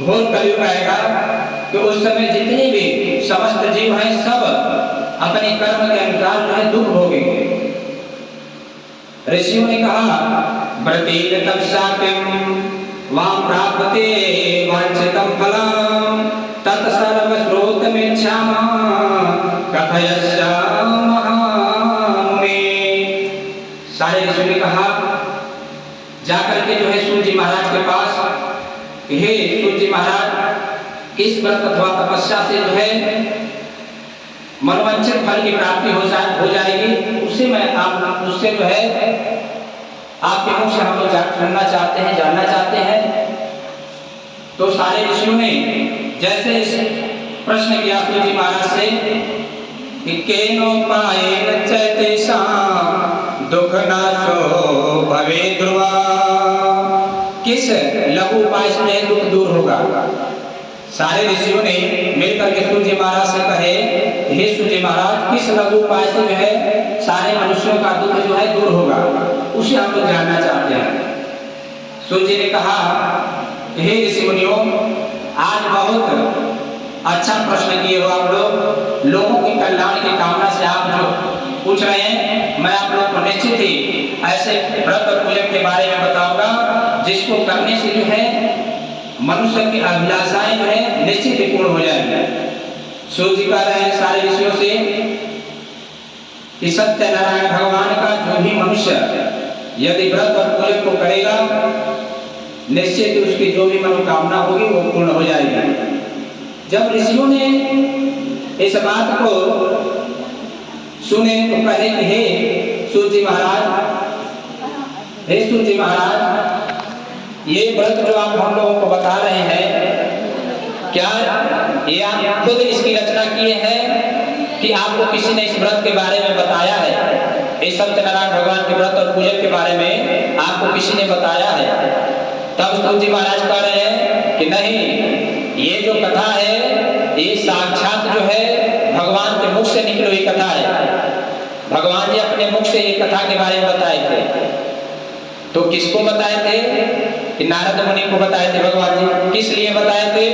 घोर कलयुग आएगा कि उस समय जितने भी समस्त जीव हैं सब अपने कर्म के अनुसार जो है दुख भोगेंगे। ऋषियों ने कहा व्रतेन तपसापिं वाम प्राप्ते वांछितं फलम् तत्सर्वश्रोतमिच्छामः कथयस्यामः मुने। सारे ऋषियों ने कहा जाकर के जो है सूर्य जी महाराज के पास, हे सूर्य जी महाराज इस व्रत अथवा तपस्या से जो है मनोवांछित फल की प्राप्ति हो जाएगी, उससे उससे जो है आपके मुख से हम लोग सुनना चाहते हैं, जानना चाहते हैं। तो सारे ऋषियों ने जैसे प्रश्न किया सूर्य जी महाराज से कि केनोपायेन च तेषां दुःखनाशो भवेत् ध्रुवा, किस लघु उपाय से दुख दूर होगा। सारे ऋषियों ने मिलकर के सूर्य जी महाराज से कहे हे सूर्य जी महाराज किस लघु उपाय से जो है सारे मनुष्यों का दुख जो है दूर होगा, उसे हम लोग जानना चाहते हैं। सूर्य जी ने कहा हे ऋषि मुनियों आज बहुत अच्छा प्रश्न किए हो आप लोग, लोगों के कल्याण की कामना से आप जो पूछ रहे हैं, मैं आप लोग को निश्चित ही ऐसे व्रत और पूजन के बारे में बताऊंगा जिसको करने से जो है मनुष्य की अभिलाषाएं जो है निश्चित ही पूर्ण हो जाएंगी। सूर्य जी कह रहे हैं सारे ऋषियों से कि सत्यनारायण भगवान का जो भी मनुष्य यदि व्रत और पूजन को करेगा निश्चित उसकी जो भी मनोकामना होगी वो पूर्ण हो जाएगी। जब ऋषियों ने इस बात को सुने तो कहे कि हे सूर्य जी महाराज ये व्रत जो आप हम लोगों को बता रहे हैं क्या ये आप खुद इसकी रचना किए हैं कि आपको किसी ने इस व्रत के बारे में बताया है? इस सत्यनारायण भगवान के व्रत और पूजन के बारे में आपको किसी ने बताया है? तब सूर्य जी महाराज कह रहे हैं कि नहीं, ये जो कथा है ये साक्षात जो है भगवान के मुख से निकली हुई कथा है। भगवान जी अपने मुख से ये कथा के बारे में बताए थे। तो किसको बताए थे? कि नारद मुनि को बताए थे भगवान जी। किस लिए बताए थे?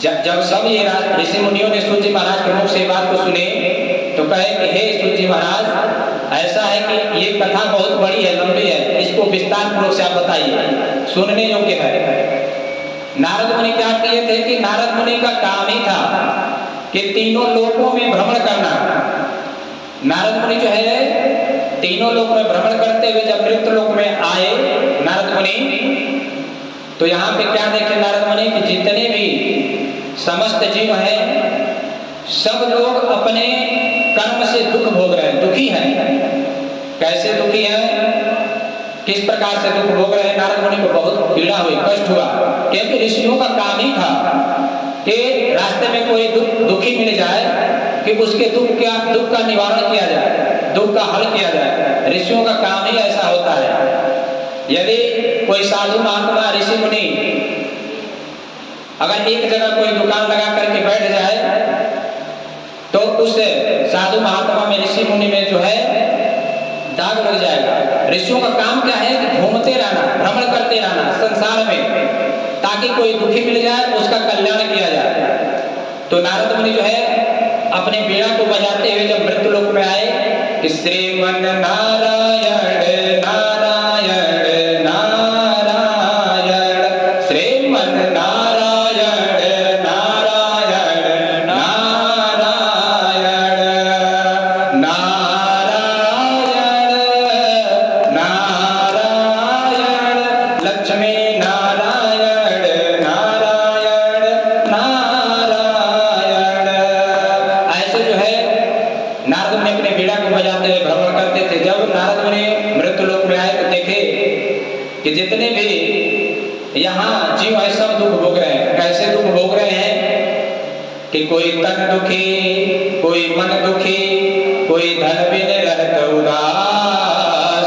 जब सब ये ऋषि मुनियों ने सूर्य जी महाराज के मुख से बात को सुने तो कहे कि हे सूर्य जी महाराज ऐसा है कि ये कथा बहुत बड़ी है, लंबी है, इसको विस्तार पूर्वक से आप बताइए, सुनने योग्य है। नारद मुनि क्या किए थे कि नारद मुनि का काम ही था कि तीनों लोकों में भ्रमण करना। नारद मुनि जो है तीनों लोक में भ्रमण करते हुए जब मृत्यु लोक में आए नारद मुनि, तो यहाँ पे क्या देखे नारद मुनि कि जितने भी समस्त जीव हैं सब लोग अपने कर्म से दुख भोग रहे हैं, दुखी हैं। कैसे दुखी हैं, किस प्रकार से दुख भोग रहे हैं? नारद मुनि को बहुत पीड़ा हुई, कष्ट हुआ, क्योंकि ऋषियों का काम ही था कि रास्ते में कोई दुखी मिल जाए कि उसके दुख का निवारण किया जाए, दुख का हल किया जाए। ऋषियों का काम ही ऐसा होता है। यदि कोई साधु महात्मा ऋषि मुनि अगर एक जगह कोई दुकान लगा करके बैठ जाए तो उस साधु महात्मा में ऋषि मुनि में जो है दाग लग जाएगा। ऋषियों का काम क्या है कि घूमते रहना, भ्रमण करते रहना संसार में, ताकि कोई दुखी मिल जाए उसका कल्याण किया जाए। तो नारद मुनि जो है अपने वीणा को बजाते हुए जब मृत्यु लोक में आए कि श्रीमन नारायण नारायण नारायण श्रीमन नारायण नारायण नारायण नारायण नारायण लक्ष्मी नारायण नारायण नारायण, ऐसे जो है नारद मुनि अपने वीणा को बजाते हुए भ्रमण करते थे। जब नारद मुनि मृत्यु लोक में आए तो देखे कि जितने भी यहाँ जीव है सब दुख भोग रहे हैं। कैसे दुख भोग रहे हैं कि कोई तन दुखी, कोई मन दुखी, कोई धन बिन रहत उदास,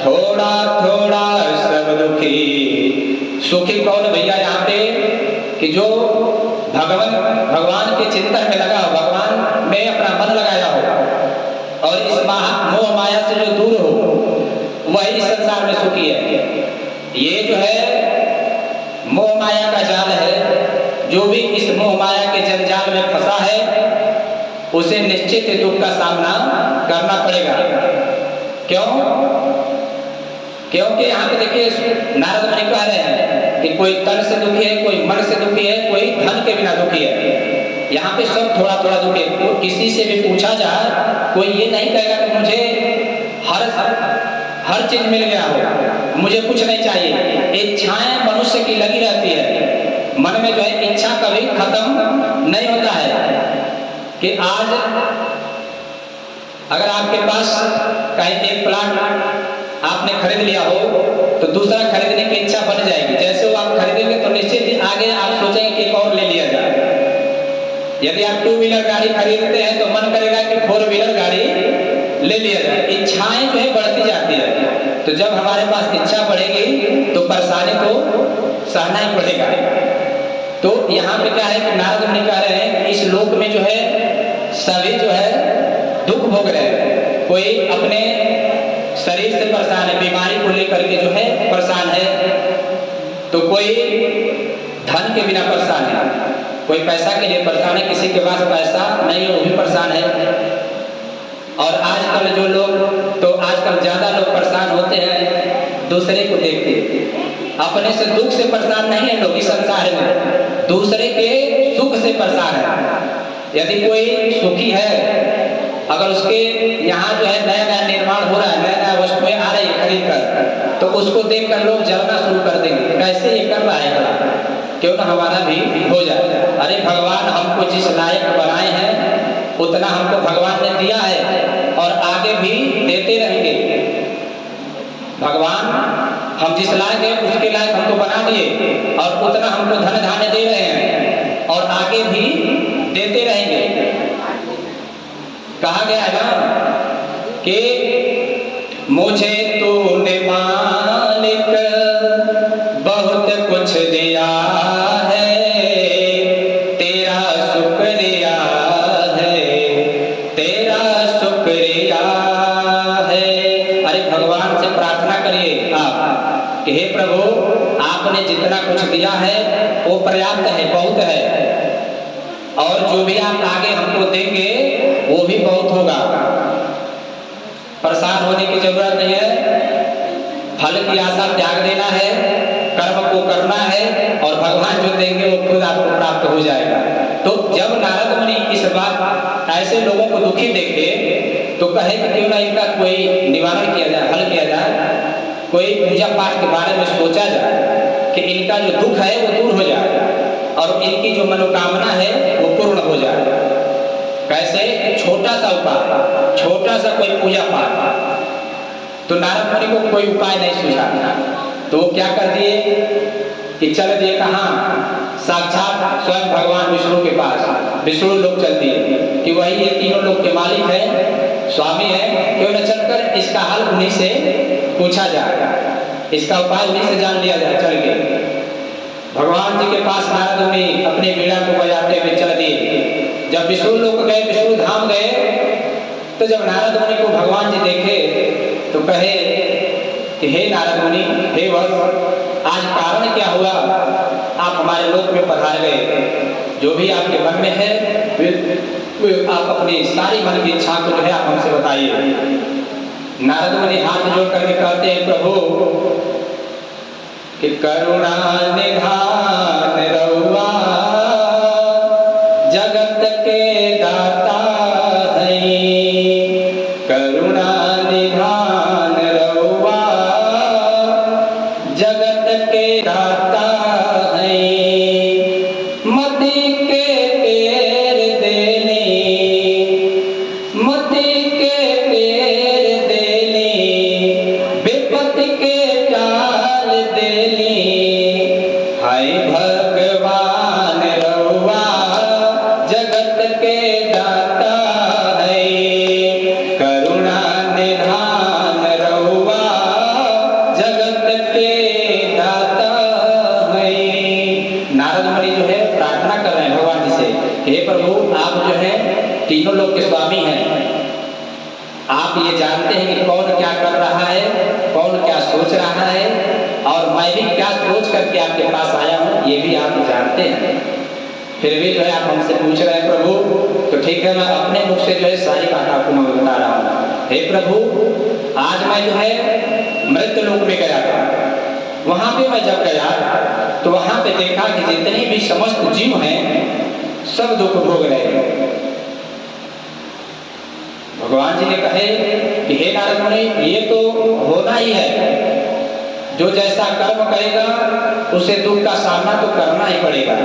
थोड़ा थोड़ा सब दुखी। सुखी कौन भैया यहाँ पे कि जो भगवान के चिंतन में लगा हो, भगवान में अपना मन लगाया हो और इस मोह माया से जो दूर हो वही संसार में सुखी है। ये जो है माया का जाल है, जो भी इस मोह माया के जंजाल में फंसा है उसे निश्चित ही दुख का सामना करना पड़ेगा। क्यों? क्योंकि यहाँ पे देखिए नारद मुनि कह रहे हैं कि कोई तन से दुखी है, कोई मन से दुखी है, कोई धन के बिना दुखी है। यहाँ पे सब थोड़ा थोड़ा दुखी है। तो किसी से भी पूछा जाए, कोई ये नहीं कहेगा कि मुझे हर चीज मिल गया हो, मुझे कुछ नहीं चाहिए। इच्छाएं मनुष्य की लगी रहती है, मन में जो है इच्छा कभी खत्म नहीं होता है। कि आज अगर आपके पास कहीं एक प्लाट आपने खरीद लिया हो तो दूसरा खरीदने की इच्छा बन जाएगी। जैसे वो आप खरीदेंगे तो निश्चित ही आगे आप सोचेंगे कि एक और ले लिया जाए। यदि आप 2 व्हीलर गाड़ी खरीदते हैं तो मन करेगा कि 4 व्हीलर गाड़ी ले लिया जाए। इच्छाएं जो है बढ़ती जाती है। तो जब हमारे पास इच्छा बढ़ेगी तो परेशानी को सहना ही पड़ेगा। तो यहाँ पे क्या है कि नारद मुनि कह रहे हैं इस लोक में जो है सभी जो है दुख भोग रहे हैं। कोई अपने शरीर से परेशान है, बीमारी को लेकर के जो है परेशान है, तो कोई धन के बिना परेशान है, कोई पैसा के लिए परेशान है, किसी के पास पैसा नहीं है वो भी परेशान है। और आजकल जो लोग तो आजकल ज्यादा लोग परेशान होते हैं दूसरे को देखते, अपने से दुख से परेशान नहीं है लोग इस संसार में, दूसरे के सुख से परेशान है। यदि कोई सुखी है, अगर उसके यहाँ जो है नया नया निर्माण हो रहा है, नया नया वस्तुएं आ रही है खरीद कर, तो उसको देखकर लोग जलना शुरू कर देंगे, कैसे ये कर रहा है, क्यों ना हमारा भी हो जाए। अरे भगवान हमको जिस लायक बनाए हैं उतना हमको भगवान ने दिया है और आगे भी देते रहेंगे। भगवान हम जिस लायक है उसके लायक हमको बना दिए और उतना हमको धन धान्य दे रहे हैं और आगे भी देते रहेंगे। कहा गया है ना कि मुझे तूने मालिक बहुत कुछ दिया है, तेरा शुक्रिया है, तेरा शुक्रिया है। अरे भगवान से प्रार्थना करिए आप कि हे प्रभु आपने जितना कुछ दिया है वो पर्याप्त है, बहुत है, और जो भी आप आगे हमको देंगे वो भी बहुत होगा। परेशान होने की जरूरत नहीं है, फल की आशा त्याग देना है, कर्म को करना है और भगवान जो देंगे वो खुद आपको प्राप्त हो जाएगा। तो जब नारद मुनि इस बात ऐसे लोगों को दुखी देखे तो कहे कि क्यों ना इनका कोई निवारण किया जाए, हल किया जाए, कोई पूजा पाठ के बारे में सोचा जाए कि इनका जो दुख है वो दूर हो जाए और इनकी जो मनोकामना है वो पूर्ण हो जाए। कैसे? छोटा सा उपाय, छोटा सा कोई पूजा पाठ। तो नारद मुनि को कोई उपाय नहीं सूझा, तो वो क्या कर दिए कि चल दिए कहाँ? साक्षात स्वयं भगवान विष्णु के पास। विष्णु लोग चल दिए कि वही ये तीनों लोग के मालिक है, स्वामी है, क्यों न चलकर इसका हाल उन्हीं से पूछा जाए, इसका उपाय उन्हीं से जान लिया जाए। चल के भगवान जी के पास नारद मुनि अपने वीणा को बजाते हुए चल दिए। जब विष्णु लोक गए, विष्णु धाम गए, तो जब नारद मुनि को भगवान जी देखे तो कहे कि हे नारद मुनि, हे वत्स, आज कारण क्या हुआ आप हमारे लोक में पधार गए? जो भी आपके मन में है आप अपनी सारी मन की इच्छा को जो है आप हमसे बताइए। नारद मुनि हाथ जोड़ करके कहते हैं प्रभु कि करुणा निधान रउआ जगत के दाता है, करुणा निधान रउआ जगत के दाता है, मति के पेर देने, मति के पेर देने, विपत्ति के टाल देने, हाय भगवान रउआ जगत के दाता है, करुणा निधान रउआ जगत के दाता है। नारद मुनि जो है प्रार्थना कर रहे हैं भगवान जी से, हे प्रभु आप जो है तीनों लोग के स्वामी हैं, आप ये जानते हैं कि कौन क्या कर रहा है, कौन क्या सोच रहा है, और और मैं भी क्या सोच करके आपके पास आया हूँ ये भी आप जानते हैं, फिर भी जो है आप हमसे पूछ रहे हैं प्रभु, तो ठीक है मैं अपने मुख से जो है सारी बात आपको मैं बता रहा हूँ। हे प्रभु, आज मैं जो है मृत्यु लोक में गया था, वहाँ पे मैं जब गया तो वहाँ पे देखा कि जितने भी समस्त जीव हैं सब दुख भोग रहे हैं। भगवान जी ने कहे कि हे नारद मुनि, ये तो होना ही है, जो जैसा कर्म करेगा उसे दुख का सामना तो करना ही पड़ेगा,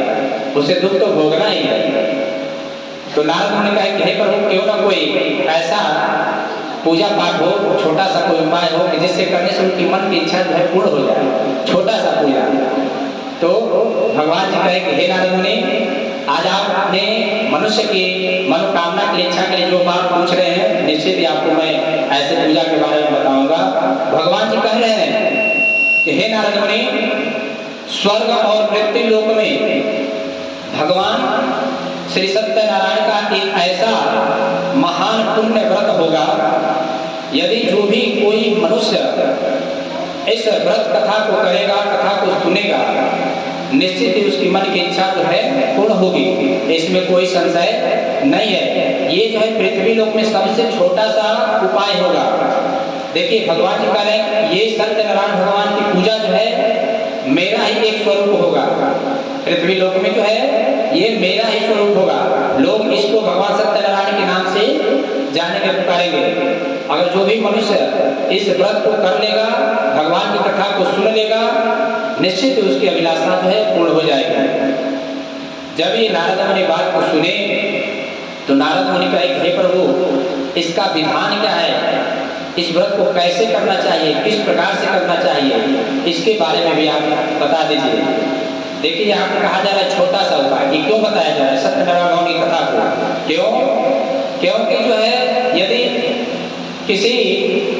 उसे दुख तो भोगना ही है। तो नारद मुनि कहे कि हे प्रभु, क्यों ना कोई ऐसा पूजा पाठ हो, छोटा सा कोई उपाय हो कि जिससे करने से उनकी मन की इच्छा जो है पूर्ण हो जाए, छोटा सा पूजा। तो भगवान जी कहे कि हे नारद मुनि, आज आप अपने मनुष्य की मनोकामना की इच्छा के लिए जो बात पूछ रहे हैं, निश्चित ही आपको मैं ऐसे पूजा के बारे में बताऊंगा। भगवान जी कह रहे हैं कि हे नारद मुनि, स्वर्ग और मृत्यु लोक में भगवान श्री सत्यनारायण का एक ऐसा महान पुण्य व्रत होगा, यदि जो भी कोई मनुष्य इस व्रत कथा को करेगा, कथा को सुनेगा, निश्चित ही उसकी मन की इच्छा जो है पूर्ण होगी, इसमें कोई संशय नहीं है। ये जो है पृथ्वी लोक में सबसे छोटा सा उपाय होगा। देखिए भगवान जी कह रहे हैं ये सत्यनारायण भगवान की पूजा जो है मेरा ही एक स्वरूप होगा, पृथ्वी लोक में जो है ये मेरा ही स्वरूप होगा। लोग इसको भगवान सत्यनारायण के नाम से जानेंगे, पुकारेंगे। अगर जो भी मनुष्य इस व्रत को कर लेगा, भगवान की कथा को सुन लेगा, निश्चित उसकी अभिलाषा जो है पूर्ण हो जाएगी। जब ये नारद मुनि बात को सुने तो नारद मुनि कहे, हे प्रभु, इसका विधान क्या है, इस व्रत को कैसे करना चाहिए, किस प्रकार से करना चाहिए, इसके बारे में भी आप बता दीजिए। देखिए यहाँ पर कहा जा रहा है छोटा सा उपाय, कि क्यों बताया जा रहा है सत्यनारायण भगवान की कथा को, क्यों? क्योंकि जो है यदि किसी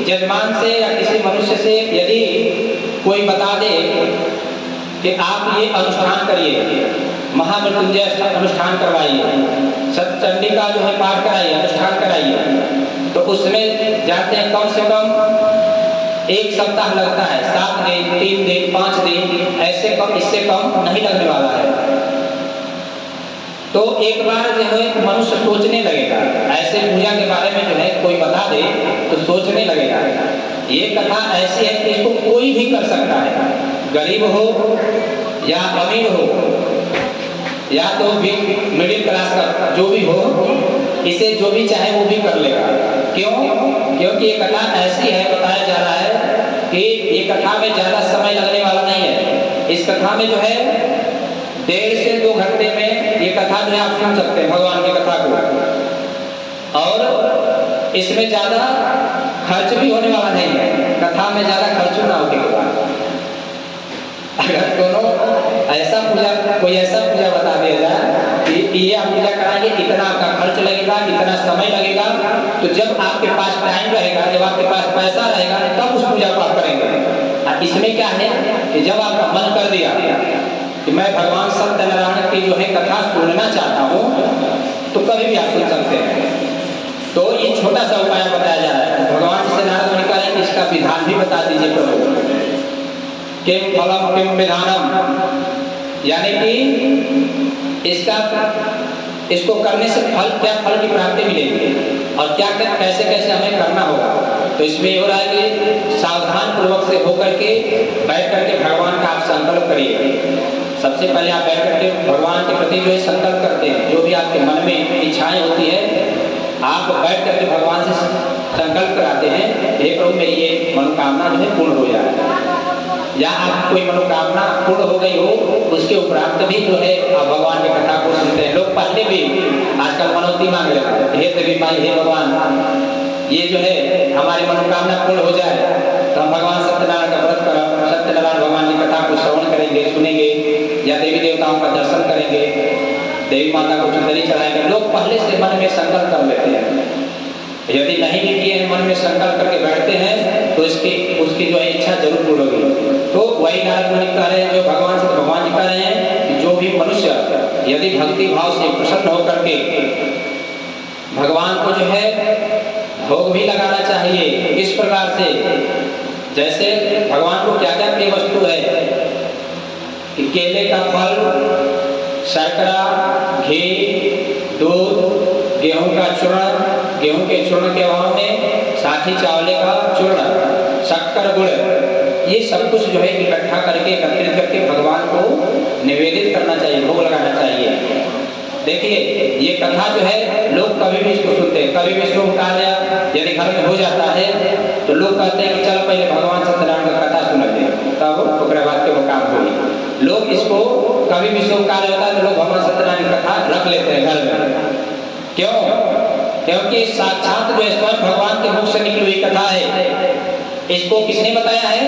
जजमान से या किसी मनुष्य से यदि कोई बता दे कि आप ये अनुष्ठान करिए, महामृत्युंजय अनुष्ठान करवाइए, सतचंडी का जो है पाठ कराइए, अनुष्ठान कराइए, तो उसमें जाते हैं कम से कम 1 सप्ताह लगता है, 7 दिन, 3 दिन, 5 दिन, ऐसे कम, इससे कम नहीं लगने वाला है। तो एक बार जो है मनुष्य सोचने लगेगा, ऐसे पूजा के बारे में जो है कोई बता दे तो सोचने लगेगा। ये कथा ऐसी है कि इसको कोई भी कर सकता है, गरीब हो या अमीर हो या तो भी मिडिल क्लास का जो भी हो, इसे जो भी चाहे वो भी कर लेगा। क्यों? क्योंकि ये कथा ऐसी है, बताया जा रहा है कि ये कथा में ज़्यादा समय लगने वाला नहीं है। इस कथा में जो है 1.5 से 2 घंटे में ये कथा जो है आप सुन सकते हैं भगवान की कथा को, और इसमें ज़्यादा खर्च भी होने वाला नहीं है। कथा में ज़्यादा खर्च ना होने के बाद अगर दोनों ऐसा पूजा, कोई ऐसा पूजा बता दिया जाए कि ये आप पूजा कराएंगे, इतना आपका खर्च लगेगा, इतना समय लगेगा, तो जब आपके पास टाइम रहेगा, जब आपके पास पैसा रहेगा, तब उस पूजा को आप करेंगे। और इसमें क्या है कि जब आपका मन कर दिया कि मैं भगवान सत्यनारायण की जो है कथा सुनना चाहता हूँ, तो कभी भी आप सुन सकते हैं। तो ये छोटा सा उपाय बताया जा रहा है। भगवान जी से नारद मुनि कह रहे हैं कि इसका विधान भी बता दीजिए प्रभु। किम फलम किम विधानम, यानी कि इसको करने से फल, क्या फल की प्राप्ति मिलेगी और क्या कैसे कैसे हमें करना होगा। तो इसमें ये हो रहा है कि सावधान पूर्वक से होकर के बैठ करके भगवान का आप संकल्प करिए। सबसे पहले आप बैठ करके भगवान के प्रति जो है संकल्प करते हैं, जो भी आपके मन में इच्छाएं होती है आप बैठ करके भगवान से संकल्प कराते हैं, हे प्रभु मेरी ये मनोकामना जो है पूर्ण हो जाए। या आप कोई मनोकामना पूर्ण हो गई हो, उसके उपरांत भी जो है आप भगवान की कथा को सुनते हैं। लोग पहले भी आजकल मनोती मांग रहे हैं, हे देवी माई, हे भगवान ये जो है हमारी मनोकामना पूर्ण हो जाए तो हम भगवान सत्यनारायण का व्रत कर, सत्यनारायण भगवान की कथा को श्रवण करेंगे, सुनेंगे, या देवी देवताओं का दर्शन करेंगे, देवी माता को चुंदरी चढ़ाएंगे। लोग पहले से मन में संकल्प कर लेते हैं। यदि नहीं भी किए हैं, मन में संकल्प करके बैठते हैं तो उसकी जो है इच्छा जरूर पूर्ण होगी। तो वही नारद मुनि कह रहे हैं, जो भगवान से भगवान जी कह रहे हैं कि जो भी मनुष्य यदि भक्ति भाव से प्रसन्न होकर के भगवान को जो है भोग भी लगाना चाहिए। इस प्रकार से जैसे भगवान को क्या क्या प्रिय वस्तु है केले का फल, शर्करा, घी, दूध, गेहूं का चूर्ण, गेहूं के चूर्ण के अभाव में साथी चावले का चूर्ण, शक्कर, गुड़, ये सब कुछ जो है इकट्ठा करके एकत्रित करके भगवान को निवेदित करना चाहिए, भोग लगाना चाहिए। देखिए ये कथा जो है लोग कभी भी इसको सुनते हैं, कभी भी शुभ कार्य यदि घर में हो जाता है तो लोग कहते हैं कि चल पहले भगवान सत्यनारायण का कथा सुन ले, तब ओकरे बाद के वो काम हुई। लोग इसको कभी भी शुभ कार्य होता है तो लोग भगवान सत्यनारायण की कथा रख लेते हैं घर में। क्यों? क्योंकि साक्षात जो है स्वयं भगवान के मुख से निकली हुई कथा है। इसको किसने बताया है?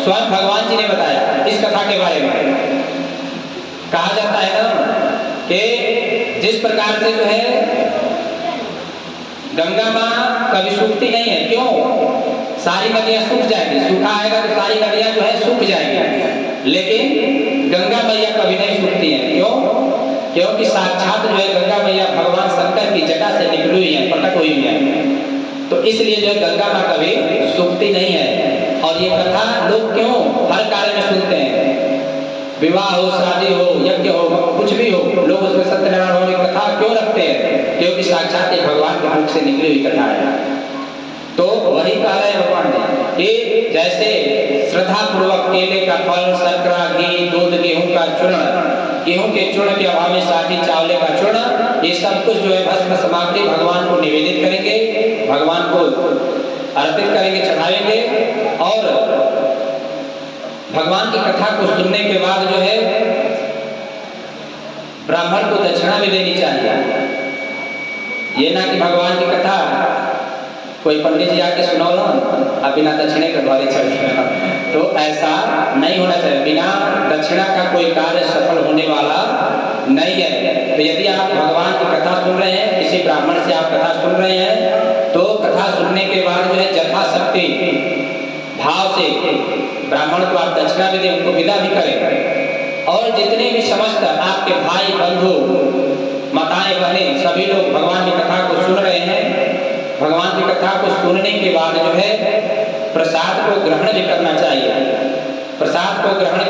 स्वयं भगवान जी ने बताया। इस कथा के बारे में कहा जाता है ना कि जिस प्रकार से जो है गंगा माँ कभी सूखती नहीं है। क्यों? सारी नदियां सूख जाएंगी, सूखा आएगा तो सारी नदियां जो है सूख जाएंगी, लेकिन गंगा मैया कभी नहीं सूखती हैं। क्यों? क्योंकि साक्षात जो है गंगा मैया भगवान शंकर की जटा से निकली हुई है, प्रकट हुई है, तो इसलिए जो है गंगा माँ कभी सूखती नहीं है। और ये कथा लोग क्यों हर कार्य में सुनते हैं, विवाह हो, शादी हो, यज्ञ हो, कुछ भी हो, लोग उसमें सत्यनारायण होने की कथा क्यों रखते हैं? क्योंकि साक्षात एक भगवान के मुख से निकली हुई कथा है। तो वही कह रहे हैं भगवान जी कि जैसे श्रद्धा पूर्वक केले का फल, शर्करा, घी, दूध, गेहूं का चूर्ण, गेहूं के चूर्ण के अभाव में साथी चावले का चूर्ण, ये सब कुछ जो है भस्म सामग्री भगवान को निवेदित करेंगे, भगवान को अर्पित करेंगे, चढ़ाएंगे। और भगवान की कथा को सुनने के बाद जो है ब्राह्मण को दक्षिणा भी देनी चाहिए। ये ना कि भगवान की कथा कोई पंडित जी आके सुनौला और बिना दक्षिणे के द्वारे चल गया, तो ऐसा नहीं होना चाहिए। बिना दक्षिणा का कोई कार्य सफल होने वाला नहीं है। तो यदि आप भगवान की कथा सुन रहे हैं, किसी ब्राह्मण से आप कथा सुन रहे हैं, तो कथा सुनने के बाद जो है यथाशक्ति भाव से ब्राह्मण को आप दक्षिणा भी दें, उनको विदा भी करें। और जितने भी समस्त आपके भाई बंधु माताएं बहनें सभी लोग भगवान की कथा को सुन रहे हैं, भगवान की कथा को सुनने के बाद जो है प्रसाद को ग्रहण भी करना चाहिए। प्रसाद को ग्रहण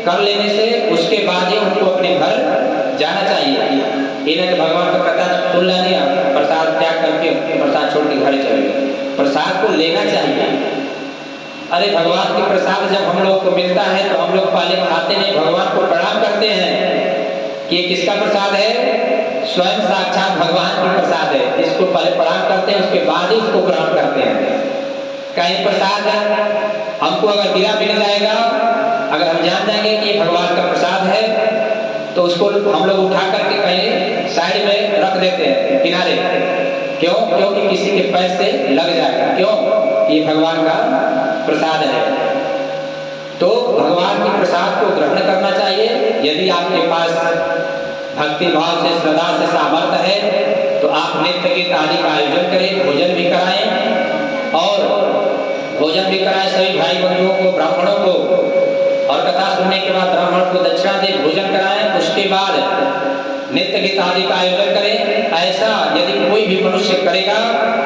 कर लेने से उसके बाद ही उनको अपने घर जाना चाहिए। ये नहीं कि भगवान का कथा सुन लिया, प्रसाद त्याग करके प्रसाद छोड़ के घर चले गए। प्रसाद को लेना चाहिए। अरे भगवान की प्रसाद जब हम लोग को मिलता है तो हम लोग पहले खाते नहीं, भगवान को प्रणाम करते हैं कि किसका प्रसाद है? स्वयं साक्षात भगवान की प्रसाद है। इसको पहले प्रणाम करते हैं, उसके बाद ही इसको ग्रहण करते हैं। कहीं प्रसाद हमको अगर मिल जाएगा, अगर हम जान जाएंगे कि भगवान का प्रसाद है, तो उसको हम लोग उठा करके कहीं साइड में रख देते हैं, किनारे। क्यों? क्योंकि किसी के पैर से लग जाएगा। क्यों? ये भगवान का प्रसाद है। तो भगवान के प्रसाद को ग्रहण करना चाहिए। यदि आपके पास भक्ति भाव से, श्रद्धा से सामर्थ्य है तो आप नित्य गीत आदि का आयोजन करें, भोजन भी कराएं, और भोजन भी कराएं सभी भाई बंधुओं को, ब्राह्मणों को, और कथा सुनने के बाद ब्राह्मण को दक्षिणा दें, भोजन कराएं। उसके बाद नित्य गीत आदि का आयोजन करें। ऐसा यदि कोई भी मनुष्य करेगा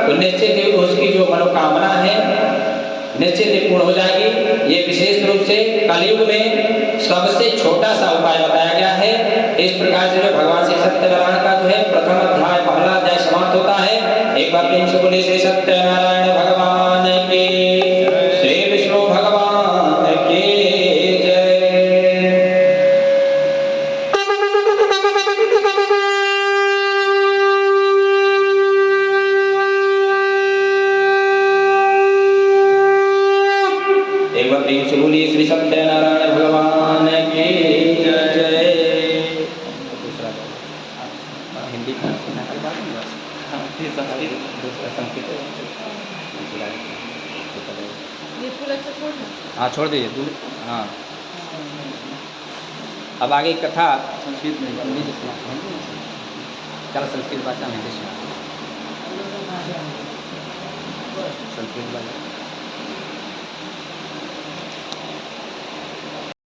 तो निश्चित ही उसकी जो मनोकामना है निश्चित ही पूर्ण हो जाएगी। ये विशेष रूप से कलयुग में सबसे छोटा सा उपाय बताया गया है। इस प्रकार से जो भगवान श्री सत्यनारायण का जो है प्रथम अध्याय, पहला अध्याय समाप्त होता है। एक बार प्रेम से बोले श्री सत्यनारायण भगवान की, श्री विष्णु भगवान की जय। एक बार प्रेम से बोलिए श्री सत्यनारायण भगवान की जय। हिंदी हाँ छोड़ दीजिए। हाँ अब आगे कथा संस्कृत में, हिंदी से सुना, चलो संस्कृत भाषा में हिंदी सुना, संस्कृत भाषा